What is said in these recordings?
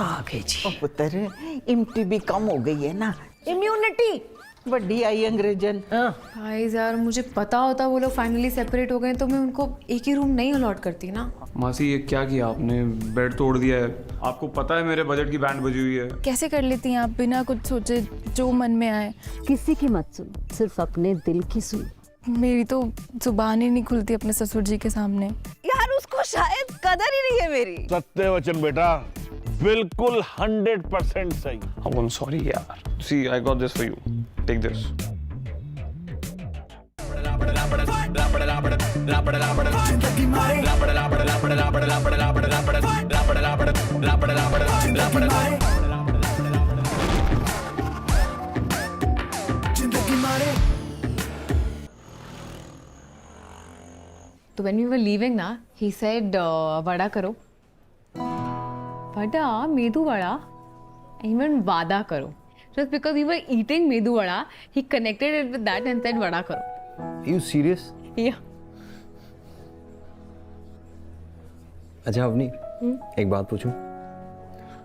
आ गई जी। ओ पुत्र, इम्यूनिटी भी कम हो गई है ना। इम्यूनिटी बड़ी आई अंग्रेजन। गाइस यार, मुझे पता होता वो लोग फाइनली सेपरेट हो गए तो मैं उनको एक ही रूम नहीं अलॉट करती ना। मासी ये क्या किया आपने, बेड तोड़ दिया है। आपको पता है मेरे बजट की बैंड बजी हुई है। कैसे कर लेती हैं आप बिना कुछ सोचे जो मन में आए? किसी की मत सुन, सिर्फ अपने दिल की सुन। मेरी तो जुबान ही नहीं खुलती अपने ससुर जी के सामने। यार उसको शायद कदर ही नहीं है मेरी। सत्य वचन बेटा, बिल्कुल 100% सही। Oh, I'm sorry यार। See, I got this for you. Take this. तो when we were leaving ना, he said वड़ा करो। वड़ा, मेदू वड़ा, even वादा करो। Just because we were eating medu vada, he connected it with that and said vada करो। Are you serious? Yeah. अच्छा अवनी, एक बात पूछूं?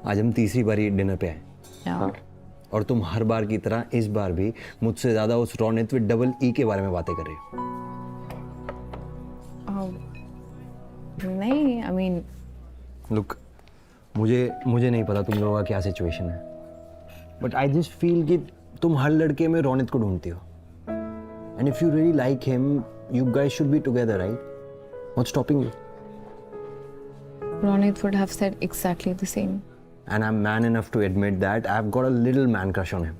आज हम तीसरी बारी डिनर पे आए। Yeah. और तुम हर बार की तरह इस बार भी मुझसे ज्यादा उस रोनित विद डबल ई के बारे में बातें कर रही हो। नहीं, I mean, लुक, मुझे नहीं पता तुम लोगों का क्या सिचुएशन है, बट आई जस्ट फील कि तुम हर लड़के में रोनित को ढूंढती हो। And if you really like him, you guys should be together, right? What's stopping you? Ronit would have said exactly the same. And I'm man enough to admit that I've got a little man crush on him.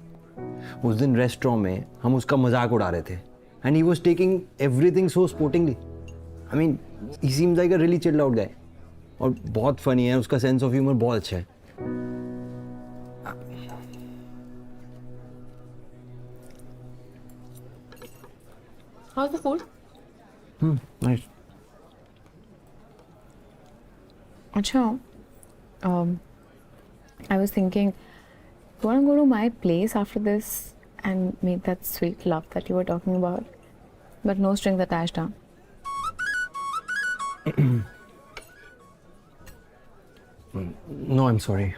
उस दिन restaurant में हम उसका मजाक उड़ा रहे थे, and he was taking everything so sportingly. I mean, he seems like a really chilled out guy. और बहुत funny है, उसका sense of humor बहुत अच्छा है. How's the food? Nice. Acha, I was thinking, do you want to go to my place after this and make that sweet love that you were talking about? But no strings attached, huh? No, I'm sorry.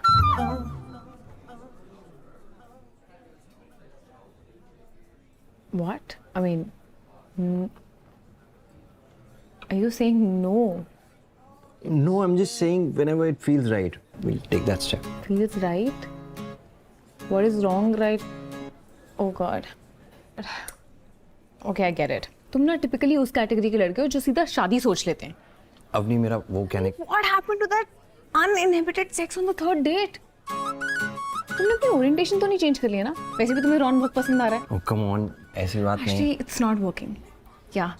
What? I mean, are you saying no? No, I'm just saying whenever it feels right, we'll take that step. Feels right? What is wrong, right? Oh God. Okay, I get it. तुम ना typically उस category के लड़के हो जो सीधा शादी सोच लेते हैं। अवनी, मेरा वो कहने What happened to that uninhibited sex on the third date? तुमने अपनी ओरिएंटेशन तो नहीं चेंज कर लिया ना? वैसे भी तुम्हें रॉन बहुत पसंद आ रहा है। Oh, come on, ऐसी बात नहीं। Actually, it's not working. Yeah.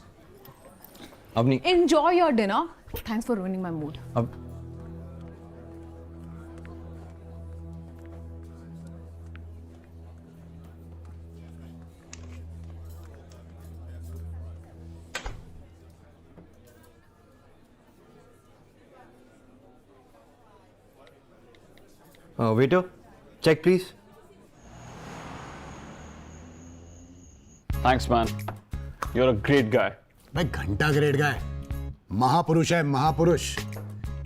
Avani, Enjoy your dinner. Thanks for ruining my mood. अब waiter, check please. Thanks man. You're a great guy. भाई घंटा ग्रेड गाय, महापुरुष है महापुरुष।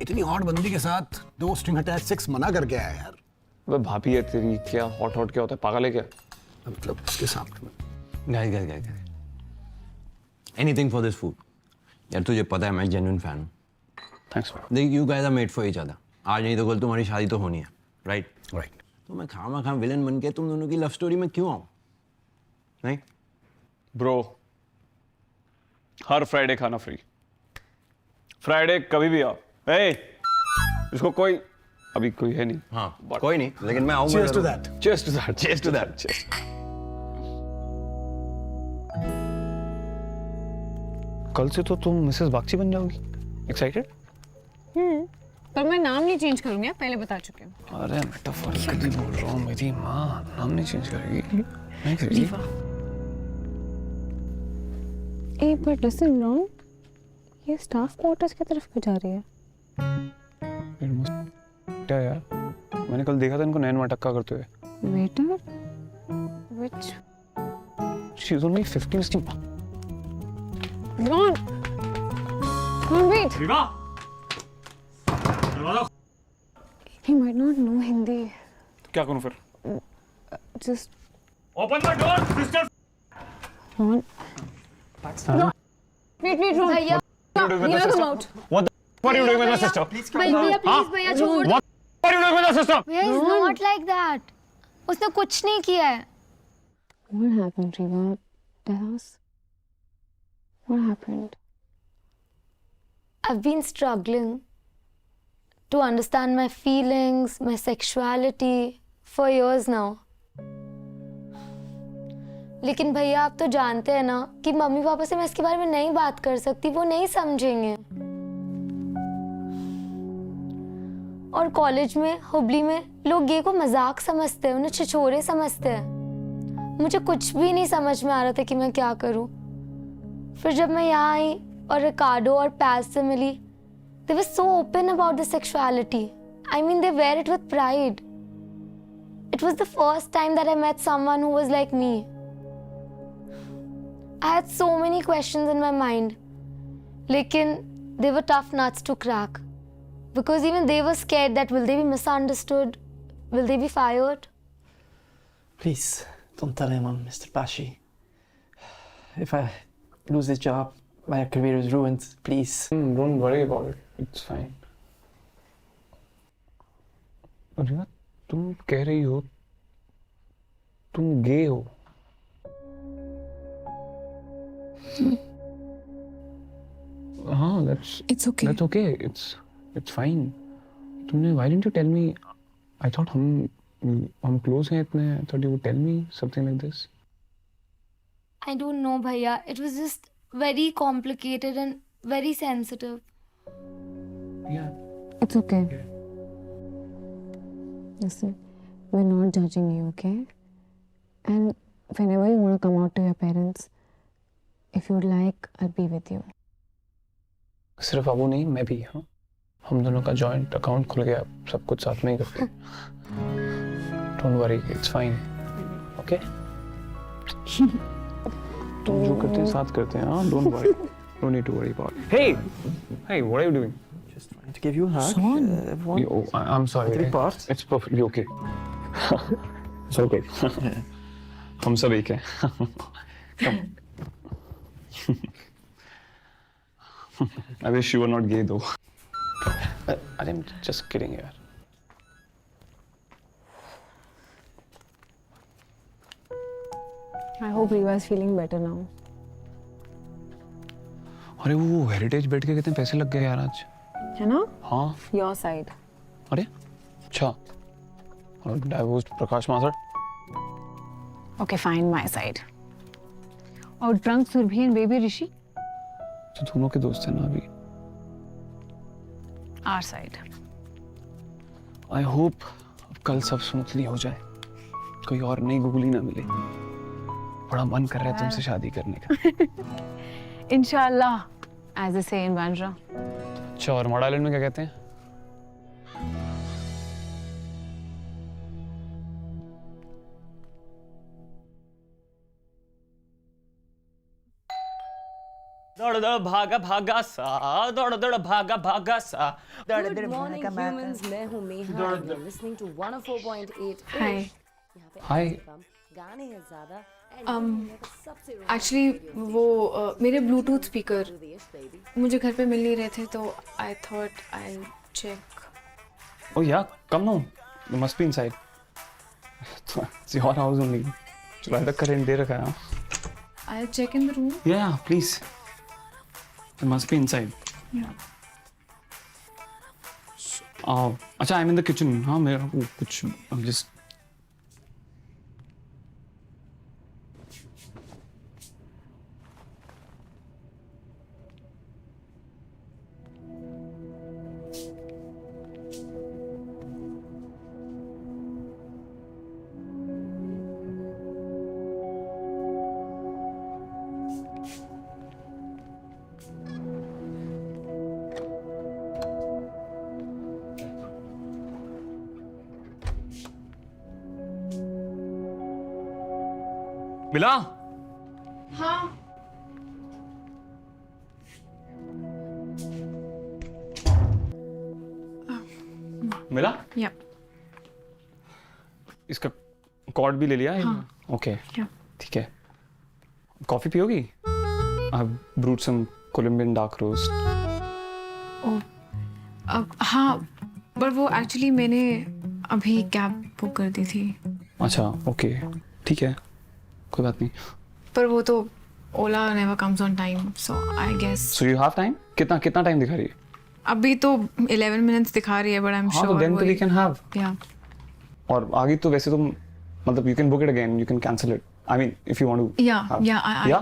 इतनी हॉट बंदी के साथ 2 स्ट्रिंग अटैच सेक्स मना करके आया यार। अबे भाभी है तेरी, क्या हॉट हॉट क्या होता है, पागल है क्या? मतलब उसके साथ में Guys. Anything for this food. यार तुझे पता है मैं जेन्युइन फैन हूँ। Thanks man. देख, you guys are made for each other. आज नहीं तो कल तुम्हारी शादी तो होनी है, राइट? राइट। तो मैं खामा विलन बन के तुम दोनों की लव स्टोरी में क्यों आऊँ? नहीं? ब्रो, हर फ्राइडे खाना फ्री। फ्राइडे कभी भी आओ। ए, इसको कोई अभी कोई है नहीं। हाँ, कोई नहीं, लेकिन मैं आऊँगा। Cheers to that. Cheers to that. Cheers to that. Cheers. कल से तो तुम मिसेस बागची बन जाओगी। एक्साइटेड? पर मैं नाम नहीं चेंज करूंगी, पहले बता चुके हूँ। अरे मेटाफोरिकली बोल रहा हूँ, मेरी माँ नाम नहीं चेंज करेगी। नहीं करेगी। ए, but listen, Ron, ये स्टाफ क्वार्टर्स की तरफ क्यों जा रही है? क्या यार? मैंने कल देखा था इनको नैन मटक्का करते हुए। Waiter? Which? She's only 15. Ron! Ron, wait! Hey, might not know Hindi. क्या करूं फिर? Just Open the door, sister. Ron. No. Wait, Ron. भैया What are you doing with my sister? out. What the what are you doing with my sister? भैया please भैया छोड़ दो। What are you doing with my sister? भैया is not like that. उसने कुछ नहीं किया है। What happened, Riva? Tell us. What happened? I've been struggling to understand my feelings, my sexuality for years now. लेकिन भैया आप तो जानते हैं ना कि मम्मी पापा से मैं इसके बारे में नहीं बात कर सकती, वो नहीं समझेंगे। और कॉलेज में हुबली में लोग गे को मजाक समझते हैं, उन्हें छिछोरे समझते हैं। मुझे कुछ भी नहीं समझ में आ रहा था कि मैं क्या करूं। फिर जब मैं यहाँ आई और रिकार्डो और पैज से मिली, they were so open about the sexuality. I mean, they wear it with pride. It was the first time that I met someone who was like me. I had so many questions in my mind. लेकिन they were tough nuts to crack. Because even they were scared that will they be misunderstood? Will they be fired? Please, don't tell him I'm Mr. Pashi. If I lose this job, my career is ruined. Please. Don't worry about it. It's fine. रिया, तुम कह रही हो तुम गे हो। हाँ, It's okay. That's okay. It's fine. तुमने why didn't you tell me? I thought हम close हैं इतने. I thought you would tell me something like this. I don't know, भैया. It was just very complicated and very sensitive. Yeah. It's okay. Listen, we're not judging you, okay? And whenever you want to come out to your parents, if you'd like, I'll be with you. सिर्फ अबू नहीं, मैं भी। हाँ, हम दोनों का joint account खुल गया, सब कुछ साथ में ही करते हैं। Don't worry, it's fine. Okay? तुम जो करते हैं साथ करते हैं। हाँ, don't worry. No need to worry about it. Hey, what are you doing? Just trying to give you a hug. Everyone. Oh, I'm sorry. Three parts. It's perfectly okay. It's okay. हम सब एक हैं। Come. I wish you were not gay though. I'm just kidding यार। I hope Riva is feeling better now. अरे वो heritage bed के कितने पैसे लग गए यार आज। है ना? हाँ। Your side. अरे अच्छा। और divorced Prakash Mathur. Okay, fine, my side. और drunk सुरभि and baby ऋषि? तो दोनों के दोस्त हैं ना अभी। Our side. I hope अब कल सब स्मूथली हो जाए, कोई और नई गुगली ना मिले। बड़ा मन कर रहा है तुमसे शादी करने का। Inshallah, as they say in Bandra. अच्छा, और मॉड आइलैंड में क्या कहते हैं? दौड़ दौड़ भागा भागा सा, दौड़ दौड़ भागा भागा सा, दौड़ दौड़ Good morning, भागा humans. मैं हूँ मेहा. You're listening to 104.8. Hi. Hi. गाने हैं ज़्यादा. Actually, वो मेरे ब्लूटूथ स्पीकर मुझे घर पे मिल नहीं रहे थे, तो I thought I'll check. Oh yeah, come now. You must be inside. It's your house only. चलो इधर करंट दे रखा है। I'll check in the room. Yeah, please. You must be inside. Yeah. अच्छा, I'm in the kitchen. हाँ, मेरा कुछ just मिला? हाँ. मिला? Yep. इसका कॉर्ड भी ले लिया? हाँ. Okay Yeah. ठीक है. कॉफी पियोगी? आई ब्रूड सम कोलंबियन डार्क रोस्ट. अब हाँ, पर वो एक्चुअली मैंने अभी कैब बुक कर दी थी. अच्छा ओके ठीक है, कोई बात नहीं. पर वो तो Ola never comes on time, so I guess. So you have time? कितना टाइम दिखा रही है? अभी तो 11 मिनट्स दिखा रही है, बट आई एम हाँ तो sure then we can have. Yeah. और आगे तो वैसे तो मतलब you can book it again, you can cancel it. I mean if you want to. Yeah, I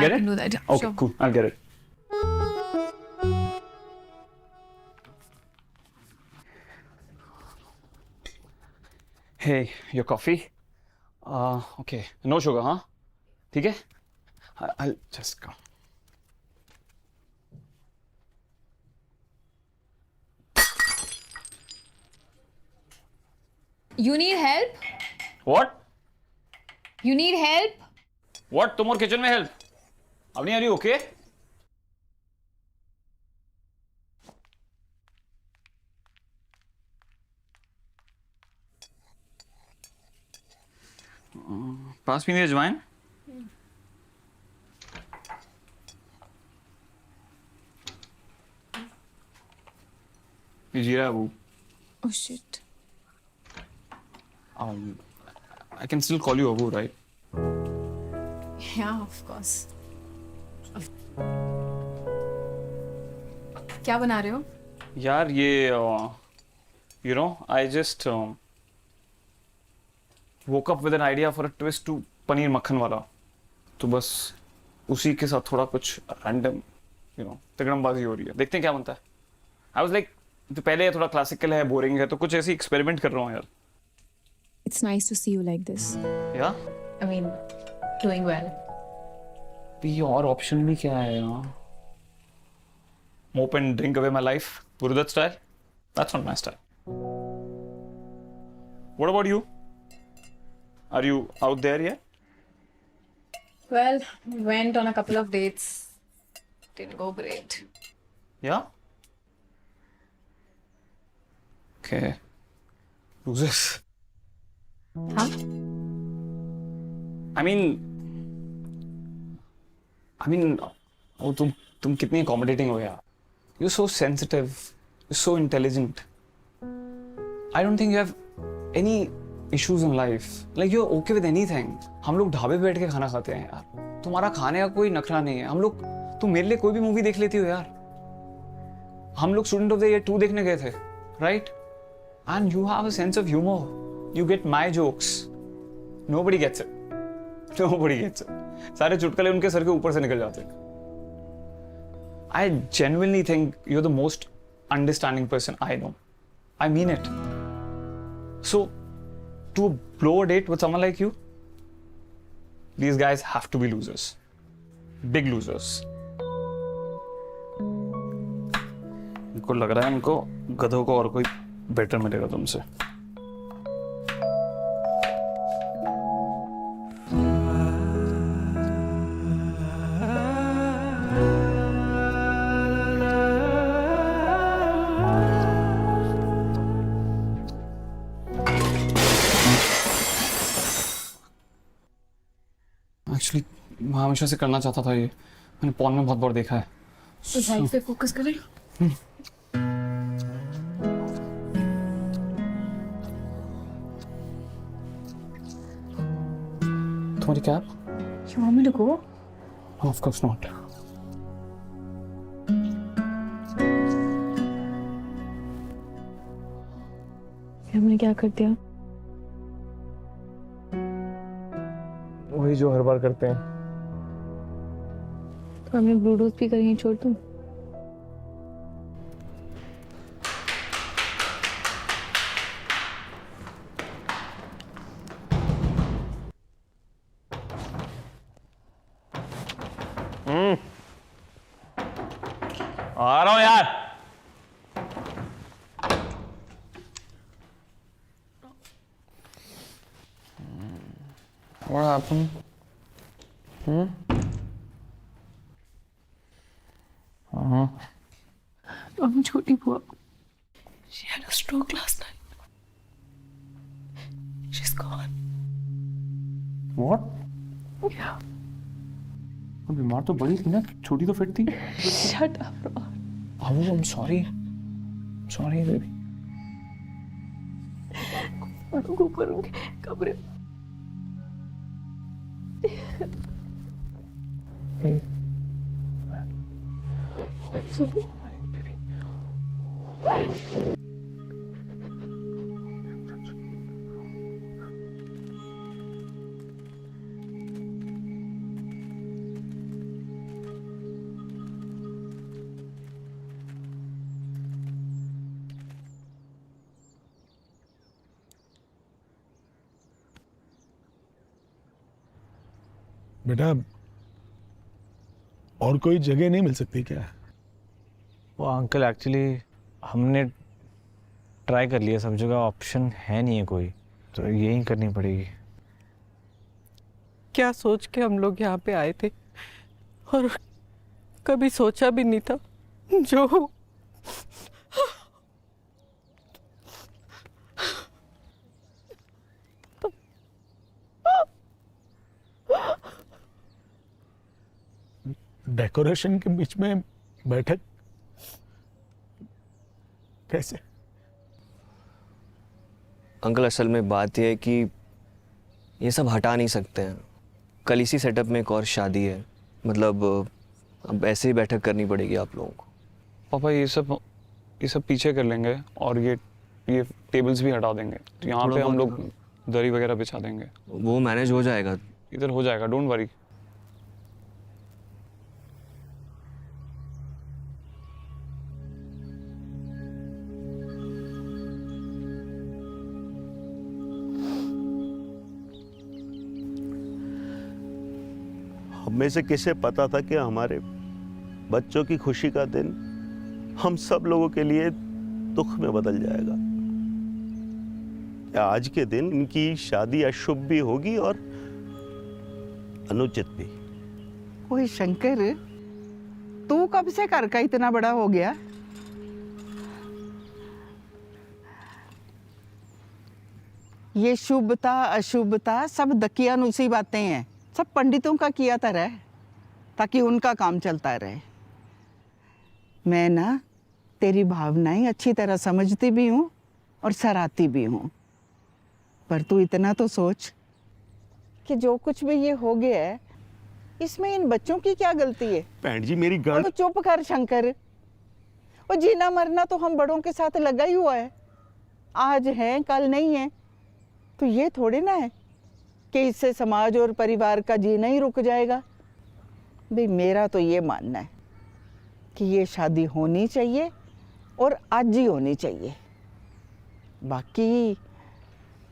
can do that. Okay, Sure. cool. I'll get it. Hey, your coffee? Okay. No sugar, huh? ठीक है? I'll just go. You need help? What? You need help? What? तुम और kitchen में help? अब नहीं आ रही? Okay? पास में नहीं अजवाइन? ये जीरा है वो. Oh shit. I can still call you Abu, right? Yeah, of course. क्या बना रहे हो? यार ये you know I just woke up with an idea for a twist to paneer मक्खन वाला. तो बस उसी के साथ थोड़ा कुछ random you know तिगड़मबाजी हो रही है. देखते हैं क्या बनता है. I was like तो पहले थोड़ा क्लासिकल है, बोरिंग है, तो कुछ ऐसे एक्सपेरिमेंट कर रहा हूँ यार. It's nice to see you like this. Yeah? I mean, doing well. भी और ऑप्शन भी क्या है यार? Mope and drink away my life, Gurudat style? That's not my style. What about you? Are you out there yet? Well, went on a couple of dates. Didn't go great. Yeah? Okay. Losers. Huh? I mean, वो तुम कितनी accommodating हो यार. You're so sensitive. You're so intelligent. I don't think you have any issues in life. Like you're okay with anything. हम लोग ढाबे पे बैठ के खाना खाते हैं यार. तुम्हारा खाने का कोई नखरा नहीं है. हम लोग तुम मेरे लिए कोई भी मूवी देख लेती हो यार. हम लोग स्टूडेंट ऑफ द ईयर 2 देखने गए थे, right? And you have a sense of humor. You get my jokes. Nobody gets it. Nobody gets it. सारे चुटकुले उनके सर के ऊपर से निकल जाते हैं. I genuinely think you're the most understanding person I know. I mean it. So, to blow a date with someone like you, these guys have to be losers. Big losers. इनको लग रहा है इनको गधों को और कोई बेटर मिलेगा तुमसे. एक्चुअली मैं हमेशा से करना चाहता था ये. मैंने पॉर्न में बहुत बार देखा है. तो लाइफ पे फोकस करें. तुम्हारी cab? You want me to go? Oh, of course not. हमने क्या कर दिया? वही जो हर बार करते हैं. तो हमने ब्लूटूथ भी कहीं छोड़ दूं? आ रहा हूँ यार. What happened? I'm छोटी बुआ. She had a stroke last night. She's gone. What? Yeah. बीमार तो बड़ी थी ना, छोटी तो फिट थी. Shut up, Ron. I'm sorry. Sorry, baby. को करूँगी कब्र. बेटा और कोई जगह नहीं मिल सकती क्या? वो अंकल एक्चुअली हमने ट्राई कर लिया, सब जगह ऑप्शन है नहीं है कोई, तो यही करनी पड़ेगी. क्या सोच के हम लोग यहाँ पे आए थे और कभी सोचा भी नहीं था जो डेकोरेशन के बीच में बैठक कैसे? अंकल असल में बात यह है कि ये सब हटा नहीं सकते हैं. कल इसी सेटअप में एक और शादी है, मतलब अब ऐसे ही बैठक करनी पड़ेगी आप लोगों को. पापा ये सब पीछे कर लेंगे और ये टेबल्स भी हटा देंगे. तो यहाँ पे हम लोग दरी वगैरह बिछा देंगे. वो मैनेज हो जाएगा. इधर हो जाएगा, डोंट वरी. हमें से किसे पता था कि हमारे बच्चों की खुशी का दिन हम सब लोगों के लिए दुख में बदल जाएगा. क्या आज के दिन इनकी शादी अशुभ भी होगी और अनुचित भी. ओए शंकर, तू कब से घर का इतना बड़ा हो गया? ये शुभता अशुभता सब दकियानुसी बातें हैं, सब पंडितों का किया था रहे ताकि उनका काम चलता रहे. मैं ना तेरी भावनाएं अच्छी तरह समझती भी हूँ और सराहती भी हूँ, पर तू इतना तो सोच कि जो कुछ भी ये हो गया है इसमें इन बच्चों की क्या गलती है? भैन जी मेरी गलती. तो चुप कर शंकर, और जीना मरना तो हम बड़ों के साथ लगा ही हुआ है. आज है कल नहीं है, तो ये थोड़ी ना है कि इससे समाज और परिवार का जीना ही रुक जाएगा. भाई मेरा तो ये मानना है कि ये शादी होनी चाहिए और आज ही होनी चाहिए. बाकी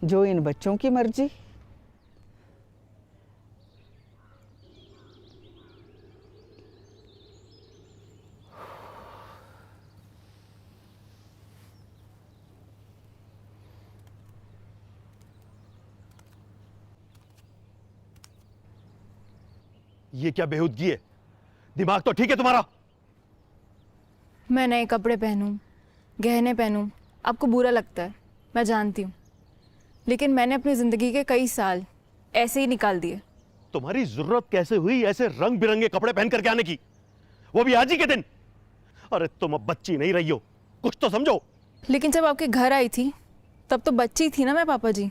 जो इन बच्चों की मर्जी. ये क्या बेहूदगी है? दिमाग तो ठीक है तुम्हारा? मैं नए कपड़े पहनूं, गहने पहनूं, आपको बुरा लगता है, मैं जानती हूँ, लेकिन मैंने अपनी जिंदगी के कई साल ऐसे ही निकाल दिए. तुम्हारी जरूरत कैसे हुई ऐसे रंग बिरंगे कपड़े पहन करके आने की, वो भी आज ही के दिन? अरे तुम अब बच्ची नहीं रही हो, कुछ तो समझो. लेकिन जब आपके घर आई थी तब तो बच्ची थी ना मैं पापा जी,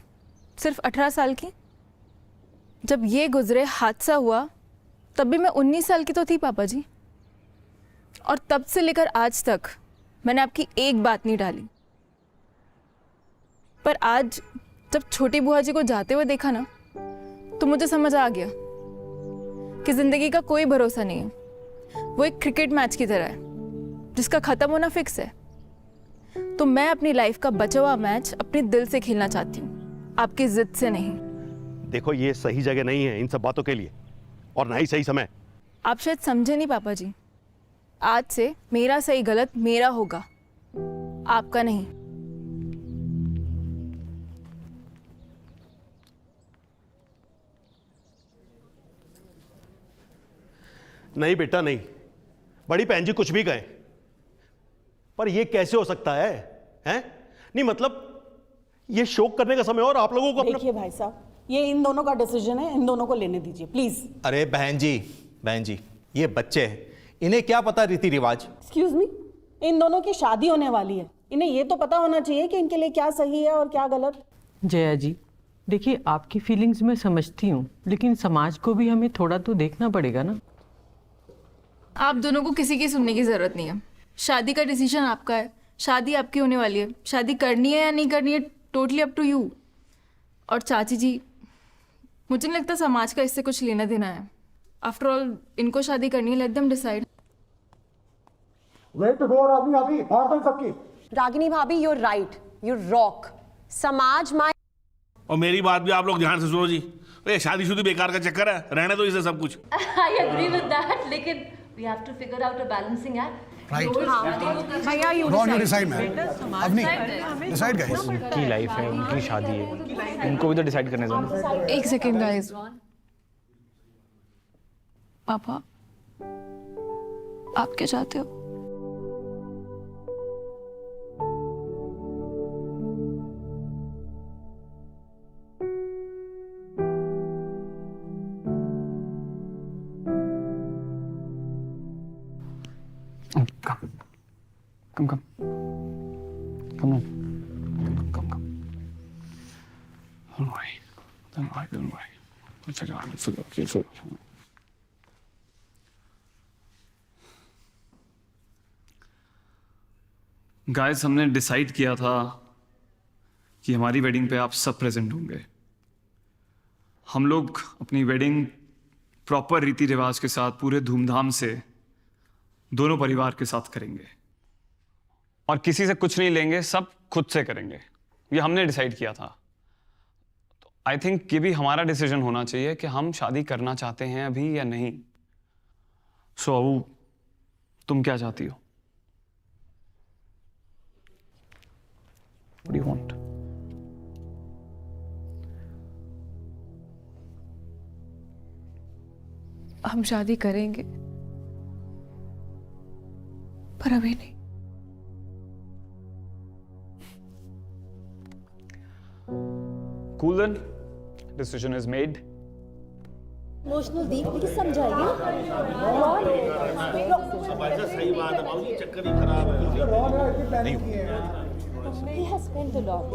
सिर्फ 18 साल की. जब ये गुजरे हादसा हुआ तब भी मैं 19 साल की तो थी पापा जी. और तब से लेकर आज तक मैंने आपकी एक बात नहीं डाली. पर आज जब छोटी बुआ जी को जाते हुए देखा ना, तो मुझे समझ आ गया कि जिंदगी का कोई भरोसा नहीं है. वो एक क्रिकेट मैच की तरह है जिसका खत्म होना फिक्स है. तो मैं अपनी लाइफ का बचा हुआ मैच अपने दिल से खेलना चाहती हूँ, आपकी जिद से नहीं. देखो ये सही जगह नहीं है इन सब बातों के लिए, और ना ही सही समय. आप शायद समझे नहीं पापा जी, आज से मेरा सही गलत मेरा होगा, आपका नहीं. नहीं बेटा नहीं, बड़ी बहन जी कुछ भी कहें, पर यह कैसे हो सकता है? हैं? नहीं मतलब ये शोक करने का समय और आप लोगों को देखिए भाई साहब, ये इन दोनों का डिसीजन है, इन दोनों को लेने दीजिए प्लीज। अरे बहन जी ये बच्चे हैं, इन्हें क्या पता रीति रिवाज। एक्सक्यूज मी, इन दोनों की शादी होने वाली है, इन्हें ये तो पता होना चाहिए कि इनके लिए क्या सही है और क्या गलत। जया जी देखिए, आपकी फीलिंग्स मैं समझती हूँ, लेकिन समाज को भी हमें थोड़ा तो देखना पड़ेगा ना। आप दोनों को किसी की सुनने की ज़रूरत नहीं है। शादी का डिसीजन आपका है, शादी आपकी होने वाली है। शादी करनी है या नहीं करनी है टोटली अप टू यू। और चाची जी, मुझे नहीं लगता समाज का इससे कुछ लेना देना है। आफ्टर ऑल इनको शादी करनी है, लेट देम डिसाइड। रागिनी भाभी, you're right. You're rock. समाज माय। और मेरी बात भी आप लोग ध्यान से सुनो जी। ये शादीशुदी बेकार का चक्कर है, रहने दो इसे सब कुछ। I agree with that, लेकिन we have to figure out a balancing act. Right. भैया, you Ron, you decide. decide, man. Avni, decide, guys. उनकी लाइफ है, उनकी शादी है, उनको भी तो डिसाइड करने दो ना। एक सेकेंड गाइस। पापा, आप क्या चाहते हो? Come on. Come. Don't worry. We'll figure out. Guys, हमने डिसाइड किया था कि हमारी वेडिंग पे आप सब प्रेजेंट होंगे। हम लोग अपनी वेडिंग प्रॉपर रीति रिवाज के साथ पूरे धूमधाम से दोनों परिवार के साथ करेंगे और किसी से कुछ नहीं लेंगे, सब खुद से करेंगे। ये हमने डिसाइड किया था। तो आई थिंक ये भी हमारा डिसीजन होना चाहिए कि हम शादी करना चाहते हैं अभी या नहीं। सो अबू, तुम क्या चाहती हो? What do you want? हम शादी करेंगे, पर अभी नहीं। Cool then. Decision is made. Emotional Deep please समझाइए। सही बात है बाबूजी, चक्कर ही खराब है। He has spent a lot.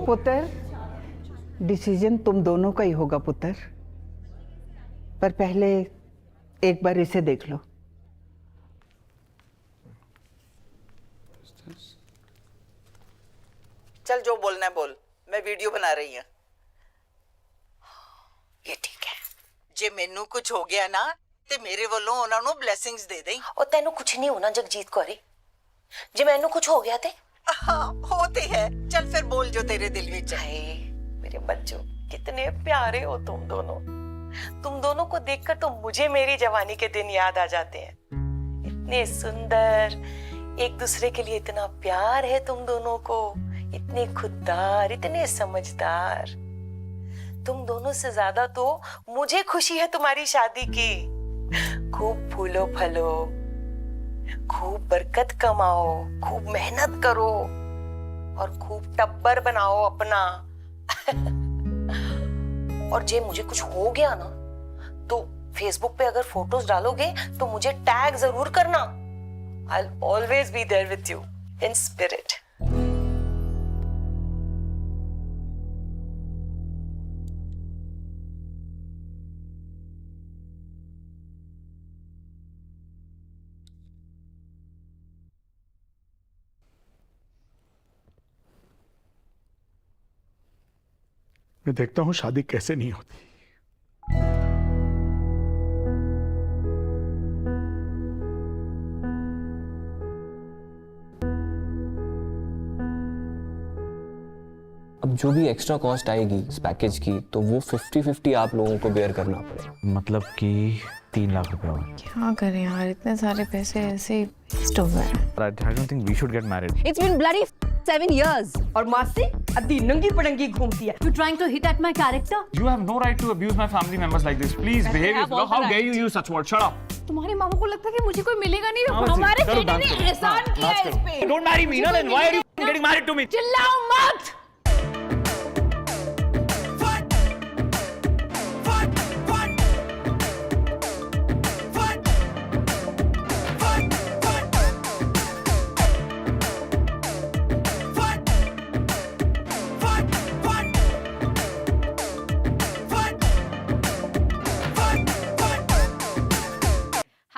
पुत्र, डिसीजन तुम दोनों का ही होगा पुत्र, पर पहले एक बार इसे देख लो। चल जो बोलना है बोल, मैं वीडियो बना रही हूँ। ये ठीक है, जे मैनू कुछ हो गया ना ते मेरे वालों उन्हां नू ब्लेसिंग्स दे दें। और तेनू कुछ नहीं होना जगजीत कौरी, जे मैनू कुछ हो गया थे। हाँ होते हैं, चल फिर बोल जो तेरे दिल में चाहे। मेरे बच्चों, कितने प्यारे हो तुम दोनों। तुम दोनों को देखकर तो मुझे मेरी जवानी के दिन याद आ जाते हैं। इतने सुंदर, एक दूसरे के लिए इतना प्यार है तुम दोनों को, इतने खुददार, इतने समझदार। तुम दोनों से ज्यादा तो मुझे खुशी है तुम्हारी शादी की। खूब फूलो फलो, खूब बरकत कमाओ, खूब मेहनत करो और खूब टब्बर बनाओ अपना। और जे मुझे कुछ हो गया ना, तो फेसबुक पे अगर फोटोज डालोगे तो मुझे टैग जरूर करना। I'll always be there with you in spirit. मैं देखता हूँ शादी कैसे नहीं होती। अब जो भी एक्स्ट्रा कॉस्ट आएगी इस पैकेज की, तो वो 50-50 आप लोगों को बेयर करना पड़ेगा। मतलब कि 3 लाख रुपए और। क्या करें यार, इतने सारे पैसे ऐसे ही वेस्ट हो गए। I don't think we should get married. It's been bloody 7 years. और मासी अद्धी नंगी पड़ंगी घूमती है। You trying to hit at my character? You have no right to abuse my family members like this. Please behave yourself. How dare you use such words? Shut up. तुम्हारे मामू को लगता है कि मुझे कोई मिलेगा नहीं। हमारे बेटे ने एहसान किया है इस पे। Don't marry me, then why are you I'm getting married to me. चिल्लाओ मत।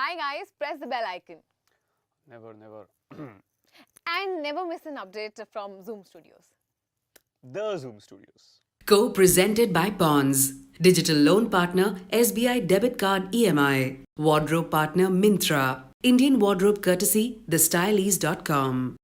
Hi guys, press the bell icon Never. and never miss an update from Zoom Studios. The Zoom Studios. Co-presented by Pons. Digital loan partner SBI Debit Card EMI. Wardrobe partner Myntra. Indian wardrobe courtesy TheStylies.com.